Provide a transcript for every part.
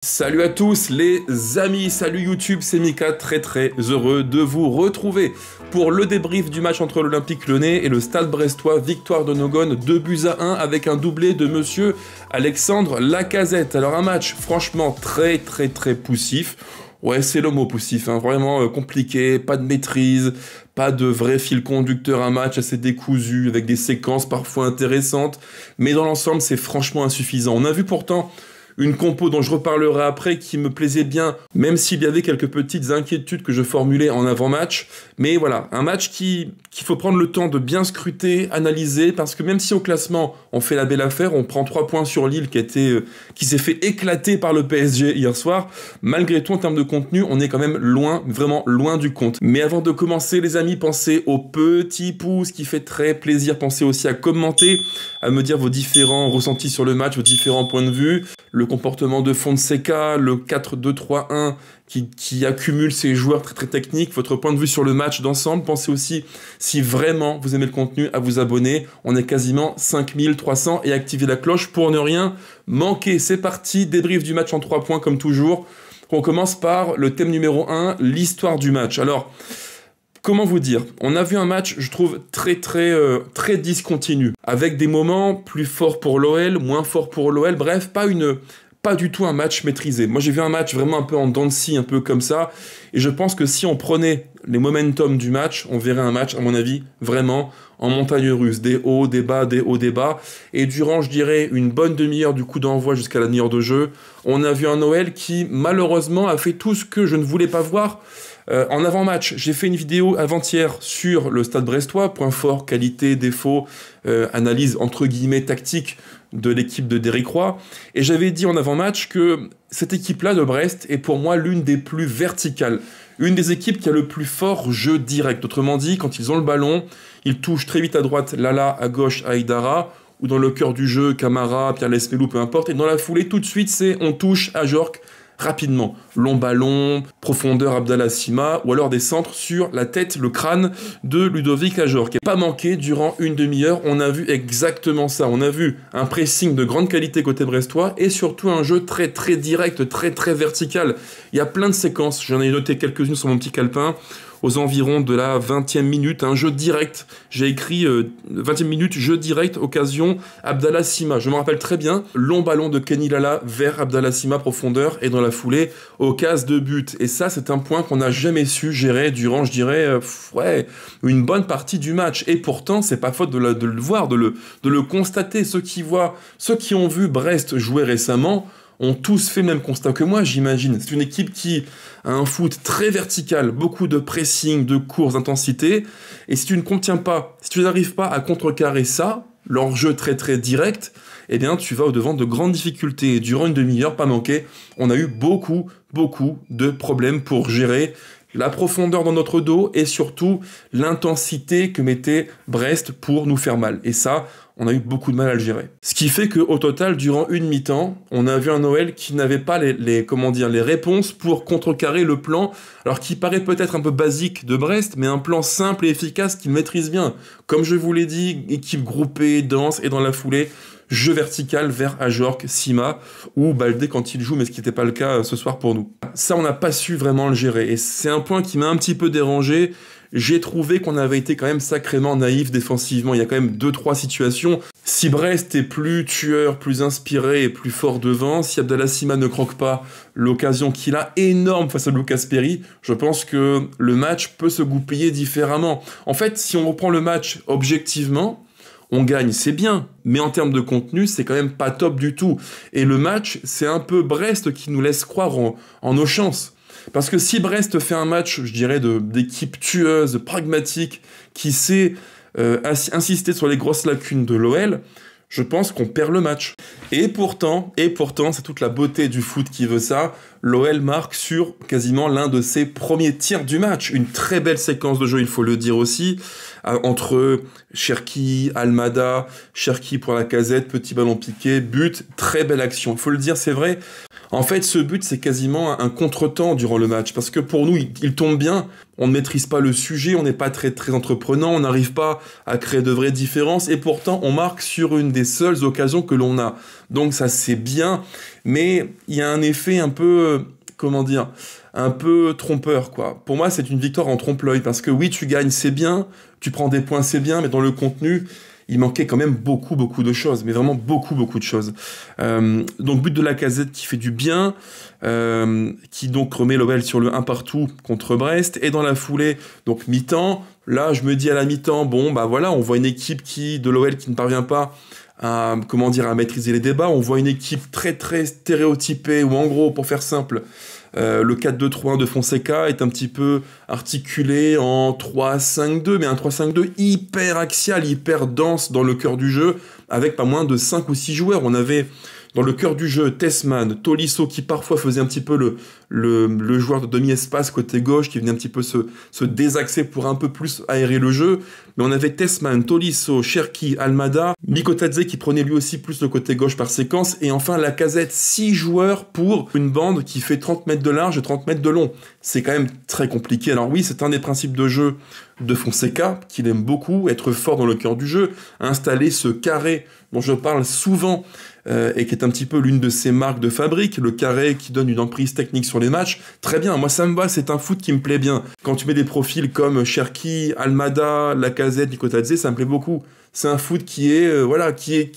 Salut à tous les amis, salut YouTube, c'est Mika, très heureux de vous retrouver pour le débrief du match entre l'Olympique Lyonnais et le Stade Brestois, victoire de Nogone, 2-1 avec un doublé de monsieur Alexandre Lacazette. Alors un match franchement très poussif, ouais c'est le mot poussif, hein, vraiment compliqué, pas de maîtrise, pas de vrai fil conducteur, un match assez décousu avec des séquences parfois intéressantes, mais dans l'ensemble c'est franchement insuffisant. On a vu pourtant une compo dont je reparlerai après qui me plaisait bien, même s'il y avait quelques petites inquiétudes que je formulais en avant-match. Mais voilà, un match qu'il faut prendre le temps de bien scruter, analyser, parce que même si au classement on fait la belle affaire, on prend 3 points sur Lille qui s'est fait éclater par le PSG hier soir, malgré tout en termes de contenu, on est quand même loin, vraiment loin du compte. Mais avant de commencer les amis, pensez au petit pouce qui fait très plaisir, pensez aussi à commenter, à me dire vos différents ressentis sur le match, vos différents points de vue, le comportement de Fonseca, le 4-2-3-1 qui accumule ses joueurs très techniques, votre point de vue sur le match d'ensemble. Pensez aussi, si vraiment vous aimez le contenu, à vous abonner. On est quasiment 5300 et activez la cloche pour ne rien manquer. C'est parti, débrief du match en 3 points comme toujours. On commence par le thème numéro 1, l'histoire du match. Alors, comment vous dire? On a vu un match, je trouve, très discontinu, avec des moments plus forts pour l'OL, moins forts pour l'OL, bref, pas du tout un match maîtrisé. Moi, j'ai vu un match vraiment un peu en dents de scie, un peu comme ça, et je pense que si on prenait les momentum du match, on verrait un match, à mon avis, vraiment en montagne russe, des hauts, des bas, des hauts, des bas, et durant, je dirais, une bonne demi-heure du coup d'envoi jusqu'à la demi-heure de jeu, on a vu un OL qui, malheureusement, a fait tout ce que je ne voulais pas voir. En avant-match, j'ai fait une vidéo avant-hier sur le Stade Brestois, points forts, qualités, défauts, analyse entre guillemets tactique de l'équipe de Derrick Roy, et j'avais dit en avant-match que cette équipe-là de Brest est pour moi l'une des plus verticales, une des équipes qui a le plus fort jeu direct. Autrement dit, quand ils ont le ballon, ils touchent très vite à droite Lala, à gauche Aïdara, ou dans le cœur du jeu, Camara, Pierre Lesmelou, peu importe, et dans la foulée, tout de suite, on touche à Ajorc, rapidement. Long ballon, profondeur Abdallah Sima, ou alors des centres sur la tête, le crâne de Ludovic Ajorc. Pas manqué, durant une demi-heure, on a vu exactement ça. On a vu un pressing de grande qualité côté brestois, et surtout un jeu très direct, très vertical. Il y a plein de séquences, j'en ai noté quelques-unes sur mon petit calepin, aux environs de la 20e minute, un jeu direct. J'ai écrit 20e minute, jeu direct, occasion, Abdallah Sima. Je me rappelle très bien, long ballon de Kenny Lala vers Abdallah Sima, profondeur, et dans la foulée, occasion de but. Et ça, c'est un point qu'on n'a jamais su gérer durant, je dirais, une bonne partie du match. Et pourtant, c'est pas faute de le voir, de le constater. Ceux qui ont vu Brest jouer récemment, ont tous fait le même constat que moi, j'imagine. C'est une équipe qui a un foot très vertical, beaucoup de pressing, de courses, d'intensité, et si tu ne contiens pas, si tu n'arrives pas à contrecarrer ça, leur jeu très direct, eh bien tu vas au-devant de grandes difficultés. Et durant une demi-heure, pas manqué, on a eu beaucoup de problèmes pour gérer la profondeur dans notre dos et surtout l'intensité que mettait Brest pour nous faire mal. Et ça, on a eu beaucoup de mal à le gérer. Ce qui fait qu'au total, durant une mi-temps, on a vu un OL qui n'avait pas les réponses pour contrecarrer le plan, alors qui paraît peut-être un peu basique de Brest, mais un plan simple et efficace qu'il maîtrise bien. Comme je vous l'ai dit, équipe groupée, dense et dans la foulée, jeu vertical vers Ajorc, Sima ou Baldé quand il joue, mais ce qui n'était pas le cas ce soir pour nous. Ça, on n'a pas su vraiment le gérer, et c'est un point qui m'a un petit peu dérangé. J'ai trouvé qu'on avait été quand même sacrément naïf défensivement. Il y a quand même 2-3 situations. Si Brest est plus tueur, plus inspiré et plus fort devant, si Abdallah Sima ne croque pas l'occasion qu'il a énorme face à Lucas Perry, je pense que le match peut se goupiller différemment. En fait, si on reprend le match objectivement, on gagne, c'est bien, mais en termes de contenu, c'est quand même pas top du tout. Et le match, c'est un peu Brest qui nous laisse croire en nos chances. Parce que si Brest fait un match, je dirais, d'équipe tueuse, pragmatique, qui sait insister sur les grosses lacunes de l'OL, je pense qu'on perd le match. Et pourtant, c'est toute la beauté du foot qui veut ça, l'OL marque sur quasiment l'un de ses premiers tirs du match. Une très belle séquence de jeu, il faut le dire aussi, entre Cherki, Almada, Cherki pour Lacazette, petit ballon piqué, but, très belle action. Il faut le dire, c'est vrai, En fait, ce but, c'est quasiment un contretemps durant le match, parce que pour nous, il tombe bien, on ne maîtrise pas le sujet, on n'est pas très, très entreprenant, on n'arrive pas à créer de vraies différences, et pourtant, on marque sur une des seules occasions que l'on a. Donc ça, c'est bien, mais il y a un effet un peu, comment dire, un peu trompeur, quoi. Pour moi, c'est une victoire en trompe-l'œil, parce que oui, tu gagnes, c'est bien, tu prends des points, c'est bien, mais dans le contenu, il manquait quand même beaucoup, beaucoup de choses, mais vraiment beaucoup, beaucoup de choses. Donc, but de Lacazette qui fait du bien, qui donc remet l'OL sur le 1 partout contre Brest, et dans la foulée, donc mi-temps, là, je me dis à la mi-temps, bon, bah voilà, on voit une équipe de l'OL qui ne parvient pas à, comment dire, à maîtriser les débats, on voit une équipe très, très stéréotypée, ou en gros, pour faire simple, le 4-2-3-1 de Fonseca est un petit peu articulé en 3-5-2, mais un 3-5-2 hyper axial, hyper dense dans le cœur du jeu, avec pas moins de 5 ou 6 joueurs. On avait dans le cœur du jeu Tessman, Tolisso qui parfois faisait un petit peu le joueur de demi-espace côté gauche, qui venait un petit peu se désaxer pour un peu plus aérer le jeu. Mais on avait Tessman, Tolisso, Cherki, Almada, Mikotadze qui prenait lui aussi plus le côté gauche par séquence, et enfin Lacazette, 6 joueurs pour une bande qui fait 30 mètres de large et 30 mètres de long. C'est quand même très compliqué. Alors oui, c'est un des principes de jeu de Fonseca, qu'il aime beaucoup, être fort dans le cœur du jeu, installer ce carré dont je parle souvent, et qui est un petit peu l'une de ses marques de fabrique, le carré qui donne une emprise technique sur les matchs. Très bien, moi ça me va, c'est un foot qui me plaît bien. Quand tu mets des profils comme Cherki, Almada, Lacazette, Mikotadze, ça me plaît beaucoup. C'est un foot qui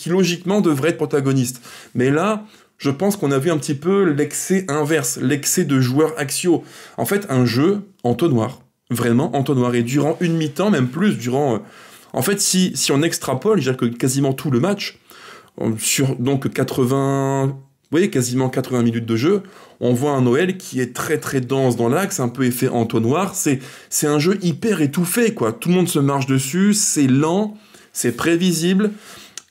logiquement devrait être protagoniste. Mais là, je pense qu'on a vu un petit peu l'excès inverse, l'excès de joueurs axiaux. En fait, un jeu entonnoir, vraiment entonnoir. Et durant une mi-temps, même plus, en fait, si on extrapole, je dirais que quasiment tout le match, sur donc quasiment 80 minutes de jeu, on voit un OL qui est très très dense dans l'axe, un peu effet entonnoir. C'est un jeu hyper étouffé, quoi. Tout le monde se marche dessus, c'est lent, c'est prévisible,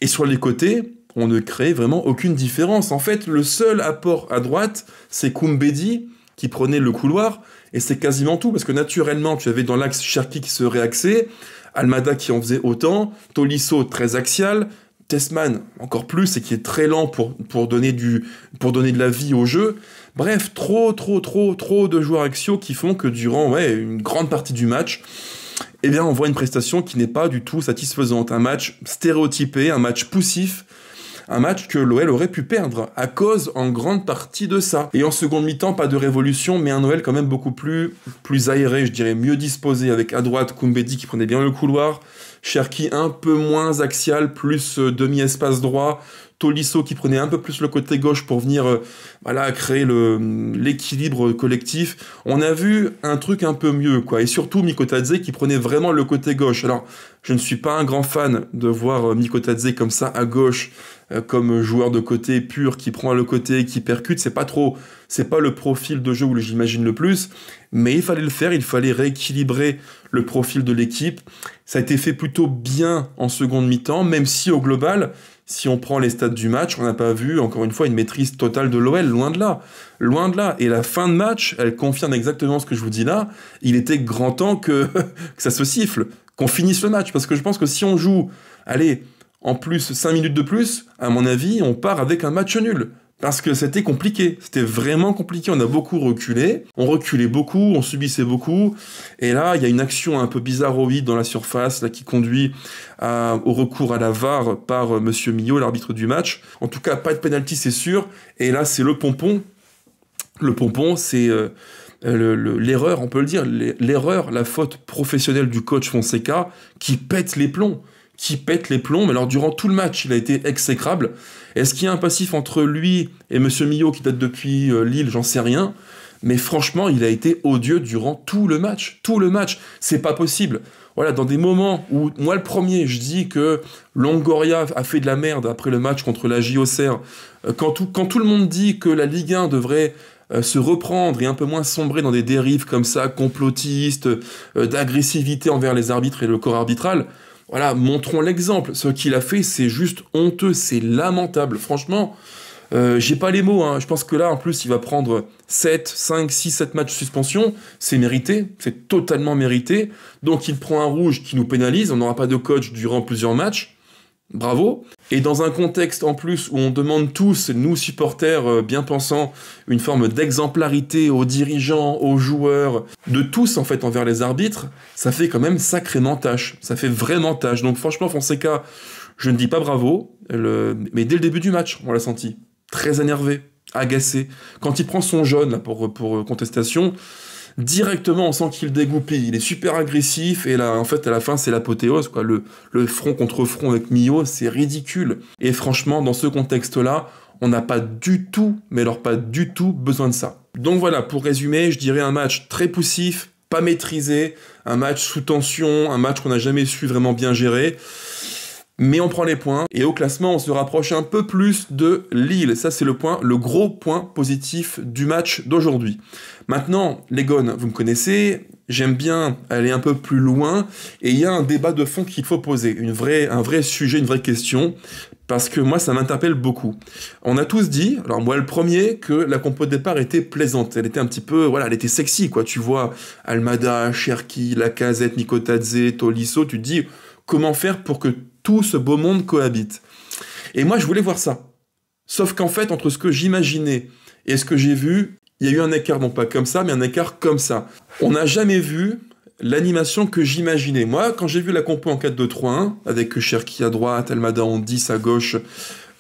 et sur les côtés, on ne crée vraiment aucune différence. En fait, le seul apport à droite, c'est Koumbedi qui prenait le couloir, et c'est quasiment tout, parce que naturellement, tu avais dans l'axe Cherki qui se réaxait, Almada qui en faisait autant, Tolisso très axial, Tessman encore plus, et qui est très lent pour donner de la vie au jeu. Bref, trop de joueurs axiaux qui font que durant une grande partie du match, eh bien, on voit une prestation qui n'est pas du tout satisfaisante. Un match stéréotypé, un match poussif, un match que l'OL aurait pu perdre à cause en grande partie de ça. Et en seconde mi-temps, pas de révolution, mais un OL quand même beaucoup plus aéré, je dirais mieux disposé, avec à droite Koumbedi qui prenait bien le couloir, Cherki un peu moins axial, plus demi-espace droit, Tolisso qui prenait un peu plus le côté gauche pour venir créer l'équilibre collectif. On a vu un truc un peu mieux, quoi. Et surtout Mikotadze qui prenait vraiment le côté gauche. Alors, je ne suis pas un grand fan de voir Mikotadze comme ça à gauche, comme joueur de côté pur qui prend le côté, qui percute. C'est pas le profil de jeu où j'imagine le plus, mais il fallait le faire, il fallait rééquilibrer le profil de l'équipe. Ça a été fait plutôt bien en seconde mi-temps, même si au global, si on prend les stats du match, on n'a pas vu, encore une fois, une maîtrise totale de l'OL, loin de là. Loin de là. Et la fin de match, elle confirme exactement ce que je vous dis là. Il était grand temps que ça se siffle, qu'on finisse le match. Parce que je pense que si on joue, en plus, 5 minutes de plus, à mon avis, on part avec un match nul. Parce que c'était compliqué, c'était vraiment compliqué, on a beaucoup reculé, on reculait beaucoup, on subissait beaucoup, et là, il y a une action un peu bizarroïde dans la surface, là, qui conduit au recours à la VAR par Monsieur Millot, l'arbitre du match. En tout cas, pas de pénalty, c'est sûr, et là, c'est le pompon. Le pompon, c'est l'erreur, on peut le dire, l'erreur, la faute professionnelle du coach Fonseca, qui pète les plombs, mais alors durant tout le match, il a été exécrable. Est-ce qu'il y a un passif entre lui et Monsieur Millot qui date depuis Lille? J'en sais rien. Mais franchement, il a été odieux durant tout le match. Tout le match. C'est pas possible. Voilà, dans des moments où, moi le premier, je dis que Longoria a fait de la merde après le match contre la JOCR, quand tout le monde dit que la Ligue 1 devrait se reprendre et un peu moins sombrer dans des dérives comme ça, complotistes, d'agressivité envers les arbitres et le corps arbitral, voilà, montrons l'exemple. Ce qu'il a fait, c'est juste honteux, c'est lamentable. Franchement, j'ai pas les mots. Je pense que là, en plus, il va prendre 7, 5, 6, 7 matchs de suspension. C'est mérité, c'est totalement mérité. Donc, il prend un rouge qui nous pénalise. On n'aura pas de coach durant plusieurs matchs. bravo. Et dans un contexte en plus où on demande tous, nous supporters bien pensants, une forme d'exemplarité aux dirigeants, aux joueurs, de tous en fait envers les arbitres, ça fait quand même sacrément tâche. Ça fait vraiment tâche. Donc franchement, Fonseca, je ne dis pas bravo, mais dès le début du match, on l'a senti. Très énervé, agacé. Quand il prend son jaune là, pour contestation, directement on sent qu'il dégoupille, il est super agressif, et là en fait à la fin c'est l'apothéose, quoi. Le front contre front avec Millau, c'est ridicule. Et franchement, dans ce contexte-là, on n'a pas du tout, mais alors pas du tout besoin de ça. Donc voilà, pour résumer, je dirais un match très poussif, pas maîtrisé, un match sous tension, un match qu'on n'a jamais su vraiment bien gérer. Mais on prend les points, et au classement, on se rapproche un peu plus de Lille. Ça, c'est le gros point positif du match d'aujourd'hui. Maintenant, les Gones, vous me connaissez, j'aime bien aller un peu plus loin, et il y a un débat de fond qu'il faut poser, un vrai sujet, une vraie question, parce que moi, ça m'interpelle beaucoup. On a tous dit, alors moi le premier, que la compo de départ était plaisante. Elle était un petit peu, voilà, elle était sexy, quoi. Tu vois Almada, Cherki, Lacazette, Mikotadze, Tolisso, tu te dis, comment faire pour que tout ce beau monde cohabite. Et moi, je voulais voir ça. Sauf qu'en fait, entre ce que j'imaginais et ce que j'ai vu, il y a eu un écart, non pas comme ça, mais un écart comme ça. On n'a jamais vu l'animation que j'imaginais. Moi, quand j'ai vu la compo en 4-2-3-1, avec Cherki à droite, Almada en 10 à gauche,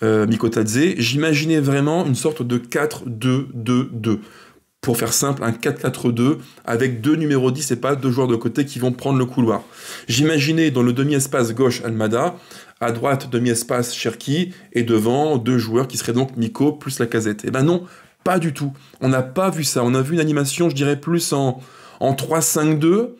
Mikotadze, j'imaginais vraiment une sorte de 4-2-2-2. Pour faire simple, un 4-4-2 avec deux numéros 10 et pas deux joueurs de côté qui vont prendre le couloir. J'imaginais dans le demi-espace gauche Almada, à droite demi-espace Cherki, et devant deux joueurs qui seraient donc Miko plus Lacazette. Eh ben non, pas du tout. On n'a pas vu ça. On a vu une animation, je dirais, plus en 3-5-2,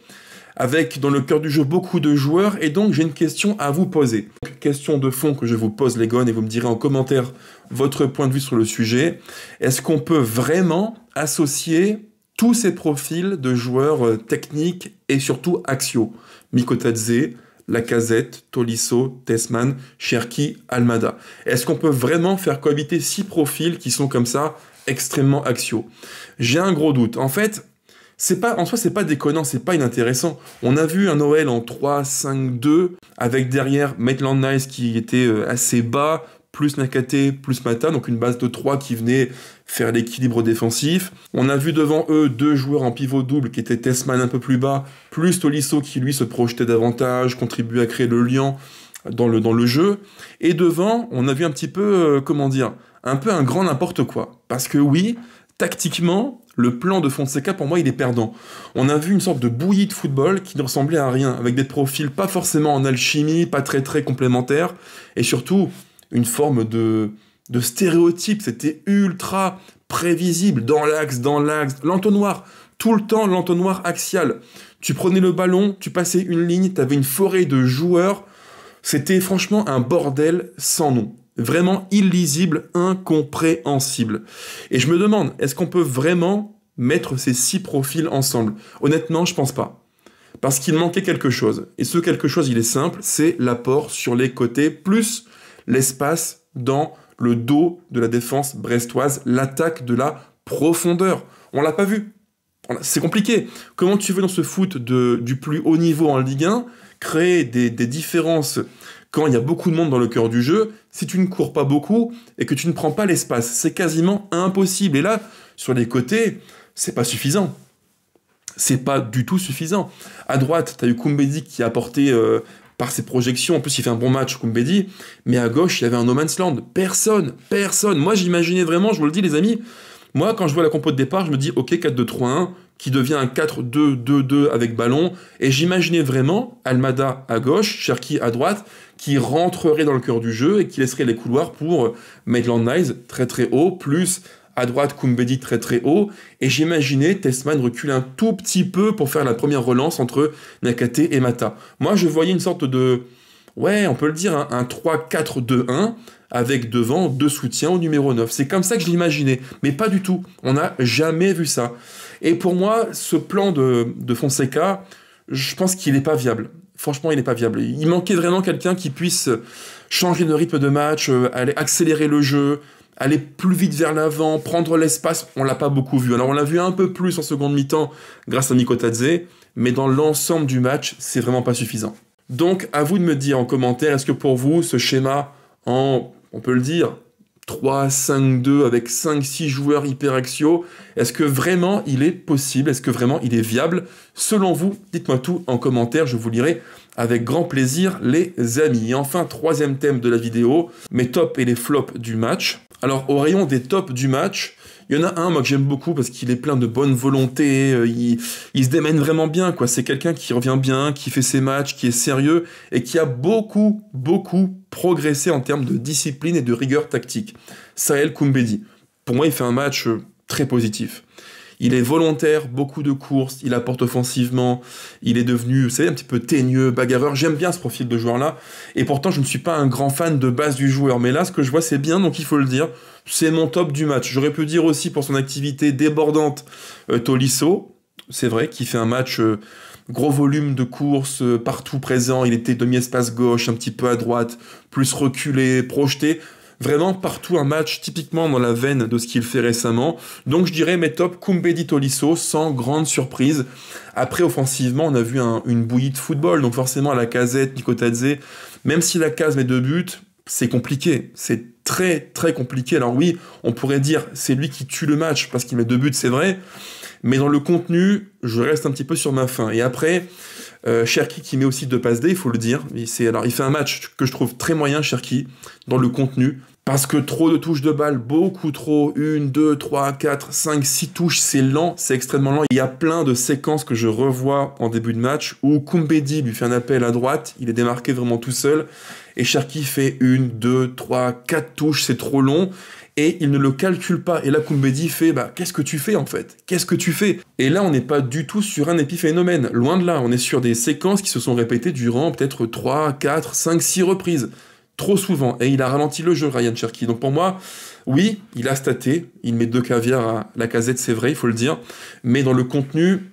avec dans le cœur du jeu beaucoup de joueurs, et donc j'ai une question à vous poser. Question de fond que je vous pose, les Gones, et vous me direz en commentaire votre point de vue sur le sujet. Est-ce qu'on peut vraiment associer tous ces profils de joueurs techniques et surtout axiaux? Mikotadze, Lacazette, Tolisso, Tessman, Cherki, Almada. Est-ce qu'on peut vraiment faire cohabiter 6 profils qui sont comme ça extrêmement axiaux? J'ai un gros doute. En fait, en soi, c'est pas déconnant, c'est pas inintéressant. On a vu un OL en 3-5-2, avec derrière Maitland-Niles qui était assez bas, plus Nakate, plus Mata, donc une base de 3 qui venait faire l'équilibre défensif. On a vu devant eux deux joueurs en pivot double qui étaient Tessman un peu plus bas, plus Tolisso qui lui se projetait davantage, contribuait à créer le lien dans le jeu. Et devant, on a vu un petit peu, un peu un grand n'importe quoi. Parce que oui, tactiquement, le plan de Fonseca, pour moi, il est perdant. On a vu une sorte de bouillie de football qui ne ressemblait à rien, avec des profils pas forcément en alchimie, pas très très complémentaires, et surtout une forme de stéréotype. C'était ultra prévisible, dans l'axe, l'entonnoir, tout le temps l'entonnoir axial. Tu prenais le ballon, tu passais une ligne, t'avais une forêt de joueurs, c'était franchement un bordel sans nom. Vraiment illisible, incompréhensible. Et je me demande, est-ce qu'on peut vraiment mettre ces 6 profils ensemble? Honnêtement, je pense pas. Parce qu'il manquait quelque chose. Et ce quelque chose, il est simple, c'est l'apport sur les côtés, plus l'espace dans le dos de la défense brestoise, l'attaque de la profondeur. On l'a pas vu. C'est compliqué. Comment tu veux, dans ce foot du plus haut niveau en Ligue 1, créer des différences quand il y a beaucoup de monde dans le cœur du jeu, si tu ne cours pas beaucoup et que tu ne prends pas l'espace? C'est quasiment impossible. Et là, sur les côtés, c'est pas suffisant. C'est pas du tout suffisant. À droite, tu as eu Koumbedi qui a apporté par ses projections, en plus il fait un bon match, Koumbedi, mais à gauche, il y avait un no man's land. Personne. Moi, j'imaginais vraiment, je vous le dis les amis, moi, quand je vois la compo de départ, je me dis, ok, 4-2-3-1, qui devient un 4-2-2-2 avec ballon, et j'imaginais vraiment Almada à gauche, Cherki à droite, qui rentrerait dans le cœur du jeu et qui laisserait les couloirs pour Maitland-Niles très très haut, plus à droite Koumbedi très très haut, et j'imaginais Tessman reculer un tout petit peu pour faire la première relance entre Nakate et Mata. Moi, je voyais une sorte de, ouais, on peut le dire, un 3-4-2-1, avec devant 2 soutiens au numéro 9. C'est comme ça que je l'imaginais, mais pas du tout. On n'a jamais vu ça. Et pour moi, ce plan de Fonseca, je pense qu'il n'est pas viable. Franchement, il n'est pas viable. Il manquait vraiment quelqu'un qui puisse changer de rythme de match, aller accélérer le jeu, aller plus vite vers l'avant, prendre l'espace. On l'a pas beaucoup vu. Alors on l'a vu un peu plus en seconde mi-temps grâce à Mikotadze, mais dans l'ensemble du match, c'est vraiment pas suffisant. Donc, à vous de me dire en commentaire, est-ce que pour vous, ce schéma en, on peut le dire, 3-5-2 avec 5-6 joueurs hyper axiaux, est-ce que vraiment il est possible? Est-ce que vraiment il est viable? Selon vous, dites-moi tout en commentaire, je vous lirai avec grand plaisir les amis. Et enfin, troisième thème de la vidéo, mes tops et les flops du match. Alors au rayon des tops du match, il y en a un moi que j'aime beaucoup parce qu'il est plein de bonne volonté, il se démène vraiment bien, quoi. C'est quelqu'un qui revient bien, qui fait ses matchs, qui est sérieux et qui a beaucoup progressé en termes de discipline et de rigueur tactique. Saël Koumbedi. Pour moi, il fait un match très positif. Il est volontaire, beaucoup de courses, il apporte offensivement, il est devenu, vous savez, un petit peu teigneux, bagarreur. J'aime bien ce profil de joueur-là, et pourtant je ne suis pas un grand fan de base du joueur. Mais là, ce que je vois, c'est bien, donc il faut le dire. C'est mon top du match. J'aurais pu dire aussi pour son activité débordante, Tolisso. C'est vrai qu'il fait un match... gros volume de courses, partout présent, il était demi-espace gauche, un petit peu à droite, plus reculé, projeté, vraiment partout un match typiquement dans la veine de ce qu'il fait récemment. Donc je dirais mes tops Koumbedi Tolisso, sans grande surprise. Après offensivement, on a vu une bouillie de football, donc forcément Lacazette, Nico Tadze, même si Lacazette met 2 buts, c'est compliqué, c'est très compliqué. Alors oui, on pourrait dire c'est lui qui tue le match parce qu'il met 2 buts, c'est vrai, mais dans le contenu, je reste un petit peu sur ma faim. Et après, Cherki qui met aussi 2 passes D, il faut le dire. Il fait un match que je trouve très moyen, Cherki, dans le contenu. Parce que trop de touches de balle, beaucoup trop. 1, 2, 3, 4, 5, 6 touches, c'est lent, c'est extrêmement lent. Il y a plein de séquences que je revois en début de match où Koumbedi lui fait un appel à droite, il est démarqué vraiment tout seul. Et Cherki fait 1, 2, 3, 4 touches, c'est trop long. Et il ne le calcule pas. Et là, Koumbedi fait, qu'est-ce que tu fais en fait? Qu'est-ce que tu fais? Et là, on n'est pas du tout sur un épiphénomène. Loin de là, on est sur des séquences qui se sont répétées durant peut-être 3, 4, 5, 6 reprises. Trop souvent. Et il a ralenti le jeu, Ryan Cherki. Donc pour moi, oui, il a staté. Il met 2 caviars à Lacazette, c'est vrai, il faut le dire. Mais dans le contenu...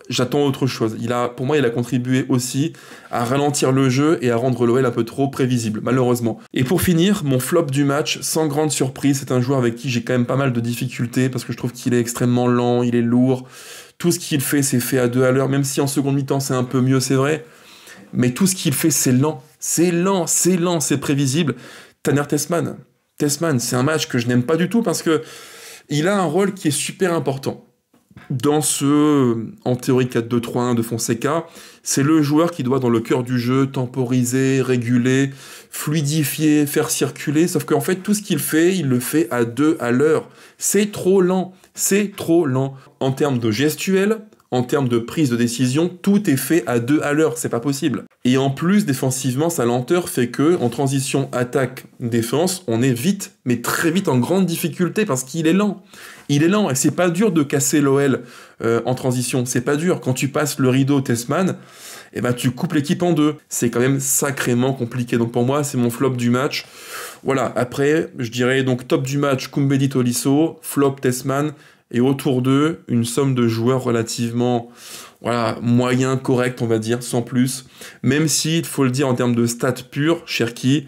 j'attends autre chose. Pour moi, il a contribué aussi à ralentir le jeu et à rendre l'OL un peu trop prévisible, malheureusement. Et pour finir, mon flop du match, sans grande surprise, c'est un joueur avec qui j'ai quand même pas mal de difficultés, parce que je trouve qu'il est extrêmement lent, il est lourd. Tout ce qu'il fait, c'est fait à 2 à l'heure, même si en seconde mi-temps, c'est un peu mieux, c'est vrai. Mais tout ce qu'il fait, c'est lent. C'est lent, c'est prévisible. Taner Tessman. Tessman, c'est un match que je n'aime pas du tout, parce que il a un rôle qui est super important. Dans en théorie 4-2-3-1 de Fonseca, c'est le joueur qui doit dans le cœur du jeu temporiser, réguler, fluidifier, faire circuler, sauf qu'en fait tout ce qu'il fait, il le fait à 2 à l'heure. C'est trop lent, En termes de gestuel, en termes de prise de décision, tout est fait à 2 à l'heure, c'est pas possible. Et en plus, défensivement, sa lenteur fait que, en transition attaque-défense, on est vite, mais très vite en grande difficulté parce qu'il est lent. Il est lent, et c'est pas dur de casser l'OL en transition, c'est pas dur. Quand tu passes le rideau Tessman, tu coupes l'équipe en 2. C'est quand même sacrément compliqué. Donc pour moi, c'est mon flop du match. Voilà, après, je dirais donc top du match, Koumbedi Tolisso, flop Tessman, et autour d'eux, une somme de joueurs relativement moyen, correct, on va dire, sans plus. Même si, il faut le dire en termes de stats purs, Cherki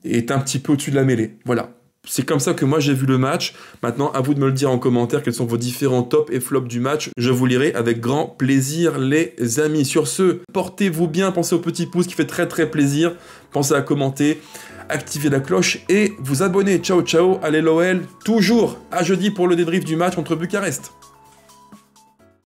est un petit peu au-dessus de la mêlée. Voilà. C'est comme ça que moi j'ai vu le match. Maintenant, à vous de me le dire en commentaire quels sont vos différents tops et flops du match. Je vous lirai avec grand plaisir, les amis. Sur ce, portez-vous bien, pensez au petit pouce qui fait très plaisir. Pensez à commenter, activer la cloche et vous abonner. Ciao, allez l'OL, toujours à jeudi pour le débrief du match contre Bucarest.